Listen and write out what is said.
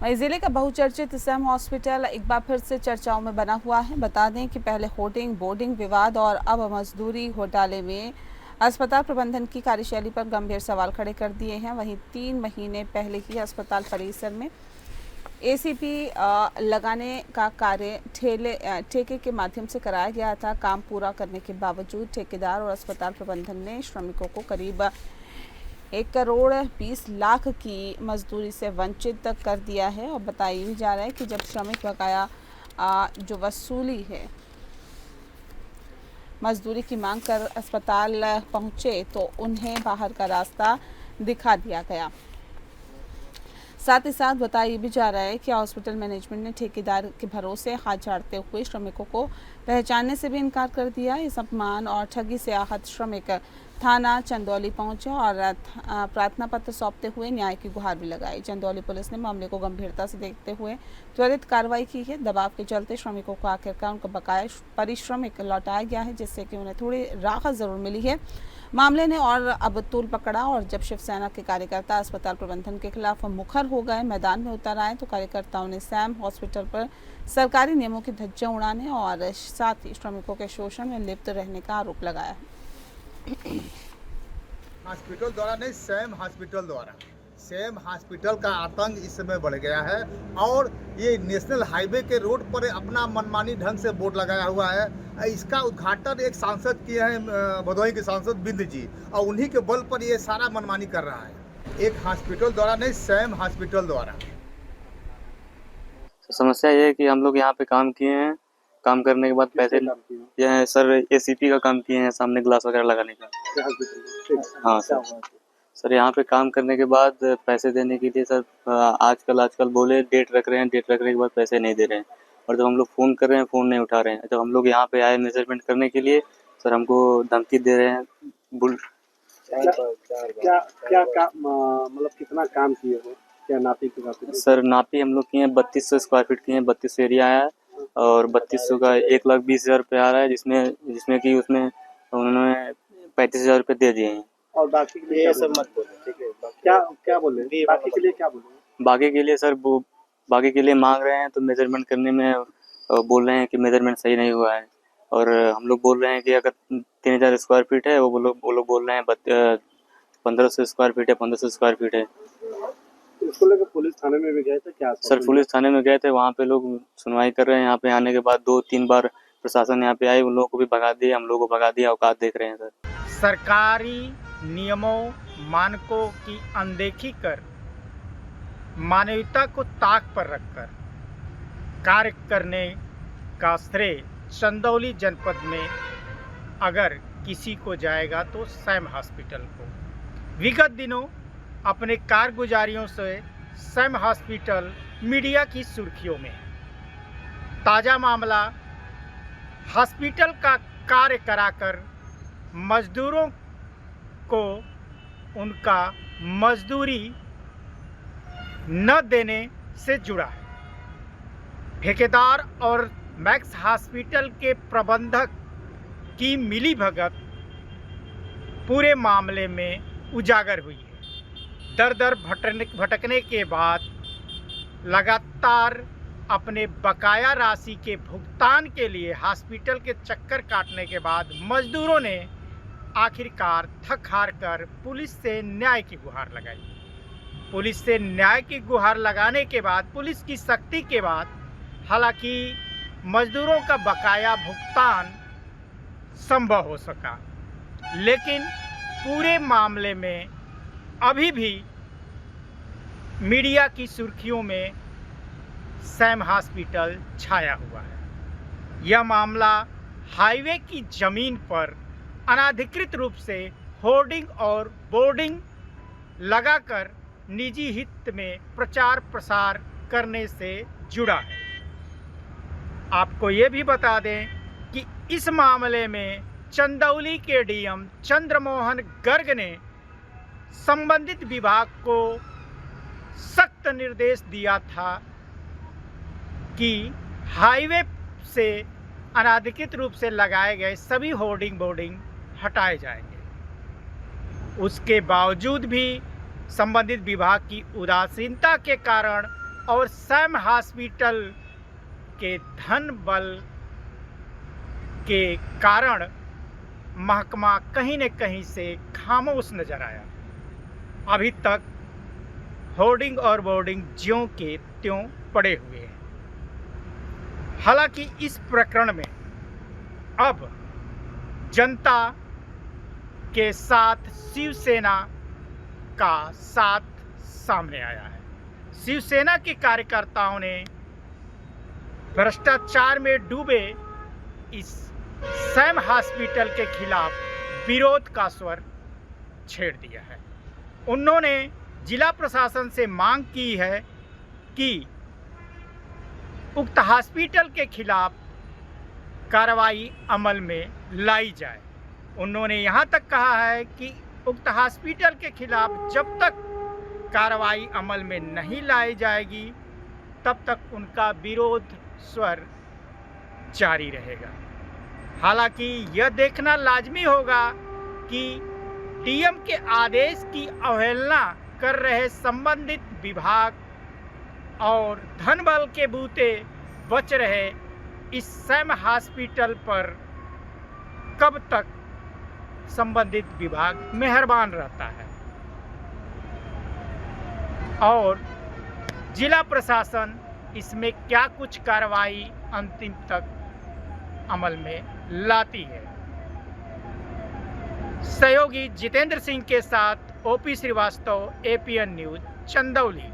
वहीं जिले का बहुचर्चित सैम हॉस्पिटल एक बार फिर से चर्चाओं में बना हुआ है। बता दें कि पहले होर्डिंग बोर्डिंग विवाद और अब मजदूरी घोटाले में अस्पताल प्रबंधन की कार्यशैली पर गंभीर सवाल खड़े कर दिए हैं। वहीं 3 महीने पहले ही अस्पताल परिसर में एसीपी लगाने का कार्य ठेके के माध्यम से कराया गया था। काम पूरा करने के बावजूद ठेकेदार और अस्पताल प्रबंधन ने श्रमिकों को करीब 1,20,00,000 की मजदूरी से वंचित कर दिया है। और बताया भी जा रहा है कि जब श्रमिक बकाया जो वसूली है मजदूरी की मांग कर अस्पताल पहुंचे तो उन्हें बाहर का रास्ता दिखा दिया गया। साथ ही साथ बताया भी जा रहा है कि हॉस्पिटल मैनेजमेंट ने ठेकेदार के भरोसे हाथ झाड़ते हुए श्रमिकों को पहचानने से भी इनकार कर दिया। इस अपमान और ठगी से आहत श्रमिक थाना चंदौली पहुंचे और प्रार्थना पत्र सौंपते हुए न्याय की गुहार भी लगाई। चंदौली पुलिस ने मामले को गंभीरता से देखते हुए त्वरित कार्रवाई की है। दबाव के चलते श्रमिकों को आखिरकार उनका बकाया पारिश्रमिक लौटाया गया है, जिससे कि उन्हें थोड़ी राहत जरूर मिली है। मामले ने और अब तूल पकड़ा और जब शिवसेना के कार्यकर्ता अस्पताल प्रबंधन के खिलाफ मुखर हो गए, मैदान में उतर आए, तो कार्यकर्ताओं ने सैम हॉस्पिटल पर सरकारी नियमों की धज्जियां उड़ाने और साथ ही श्रमिकों के शोषण में लिप्त रहने का आरोप लगाया है। हॉस्पिटल द्वारा नहीं, सैम हॉस्पिटल का आतंक इस समय बढ़ गया है और ये नेशनल हाईवे के रोड पर अपना मनमानी ढंग से बोर्ड लगाया हुआ है। इसका उद्घाटन एक सांसद किए हैं, भदोही के सांसद बिंद जी, और उन्हीं के बल पर ये सारा मनमानी कर रहा है। एक हॉस्पिटल द्वारा नहीं, सैम हॉस्पिटल द्वारा। समस्या ये है कि हम लोग यहाँ पे काम किए हैं, काम करने के बाद पैसे ये सर एसीपी का काम किए हैं, सामने ग्लास वगैरह लगाने का। हाँ सर यहाँ पे काम करने के बाद पैसे देने के लिए सर आजकल बोले डेट रख रहे हैं, डेट रखने के बाद पैसे नहीं दे रहे हैं। और जब हम लोग फ़ोन कर रहे हैं फ़ोन नहीं उठा रहे हैं। जब हम लोग यहाँ पे आए मेजरमेंट करने के लिए सर हमको धमकी दे रहे हैं। क्या मतलब कितना काम किए हो, क्या नापी के नापी? सर नापी हम लोग किए हैं 3200 स्क्वायर फीट किए हैं, 3200 एरिया है और 3200 का 1,20,000 रुपये आ रहा है, जिसमें कि उसमें उन्होंने 35,000 रुपये दे दिए हैं। और बाकी के लिए सब मत बोले, ठीक है? क्या बोले बाकी के लिए? क्या बोले बाकी के लिए सर वो बाकी के लिए मांग रहे हैं तो मेजरमेंट करने में बोल रहे हैं कि मेजरमेंट सही नहीं हुआ है। और हम लोग बोल रहे हैं कि अगर 3,000 स्क्वायर फीट है वो लोग बोल रहे हैं 1,500 स्क्वायर फीट है, 1,500 स्क्वायर फीट है। इसको लेकर पुलिस थाने में भी गए थे क्या? सर पुलिस थाने में गए थे, वहाँ पे लोग सुनवाई कर रहे हैं। यहाँ पे आने के बाद 2-3 बार प्रशासन यहाँ पे आई, उन लोगों को भी भगा दिया, हम लोगों को भगा दिया। औकात देख रहे हैं सर। सरकारी नियमों मानकों की अनदेखी कर मानवता को ताक पर रखकर कार्य करने का श्रेय चंदौली जनपद में अगर किसी को जाएगा तो सैम हॉस्पिटल को। विगत दिनों अपने कारगुजारियों से सैम हॉस्पिटल मीडिया की सुर्खियों में। ताज़ा मामला, हॉस्पिटल का कार्य कराकर मजदूरों को उनका मजदूरी न देने से जुड़ा है। ठेकेदार और मैक्स हॉस्पिटल के प्रबंधक की मिलीभगत पूरे मामले में उजागर हुई है। दर भटकने के बाद लगातार अपने बकाया राशि के भुगतान के लिए हॉस्पिटल के चक्कर काटने के बाद मजदूरों ने आखिरकार थक हार कर पुलिस से न्याय की गुहार लगाई। पुलिस से न्याय की गुहार लगाने के बाद, पुलिस की सख्ती के बाद, हालांकि मजदूरों का बकाया भुगतान संभव हो सका, लेकिन पूरे मामले में अभी भी मीडिया की सुर्खियों में सैम हॉस्पिटल छाया हुआ है। यह मामला हाईवे की जमीन पर अनाधिकृत रूप से होर्डिंग और बोर्डिंग लगाकर निजी हित में प्रचार प्रसार करने से जुड़ा है। आपको ये भी बता दें कि इस मामले में चंदौली के डीएम चंद्रमोहन गर्ग ने संबंधित विभाग को सख्त निर्देश दिया था कि हाईवे से अनाधिकृत रूप से लगाए गए सभी होर्डिंग बोर्डिंग हटाए जाएंगे। उसके बावजूद भी संबंधित विभाग की उदासीनता के कारण और सैम हॉस्पिटल के धन बल के कारण महकमा कहीं न कहीं से खामोश नजर आया। अभी तक होर्डिंग और बोर्डिंग ज्यों के त्यों पड़े हुए हैं। हालांकि इस प्रकरण में अब जनता के साथ शिवसेना का साथ सामने आया है। शिवसेना के कार्यकर्ताओं ने भ्रष्टाचार में डूबे इस सैम हॉस्पिटल के खिलाफ विरोध का स्वर छेड़ दिया है। उन्होंने जिला प्रशासन से मांग की है कि उक्त हॉस्पिटल के खिलाफ कार्रवाई अमल में लाई जाए। उन्होंने यहाँ तक कहा है कि उक्त हॉस्पिटल के खिलाफ जब तक कार्रवाई अमल में नहीं लाई जाएगी तब तक उनका विरोध स्वर जारी रहेगा। हालांकि यह देखना लाजमी होगा कि डीएम के आदेश की अवहेलना कर रहे संबंधित विभाग और धन बल के बूते बच रहे इस सैम हॉस्पिटल पर कब तक संबंधित विभाग मेहरबान रहता है और जिला प्रशासन इसमें क्या कुछ कार्रवाई अंतिम तक अमल में लाती है। सहयोगी जितेंद्र सिंह के साथ O P Srivastava, APN news, Chandauli.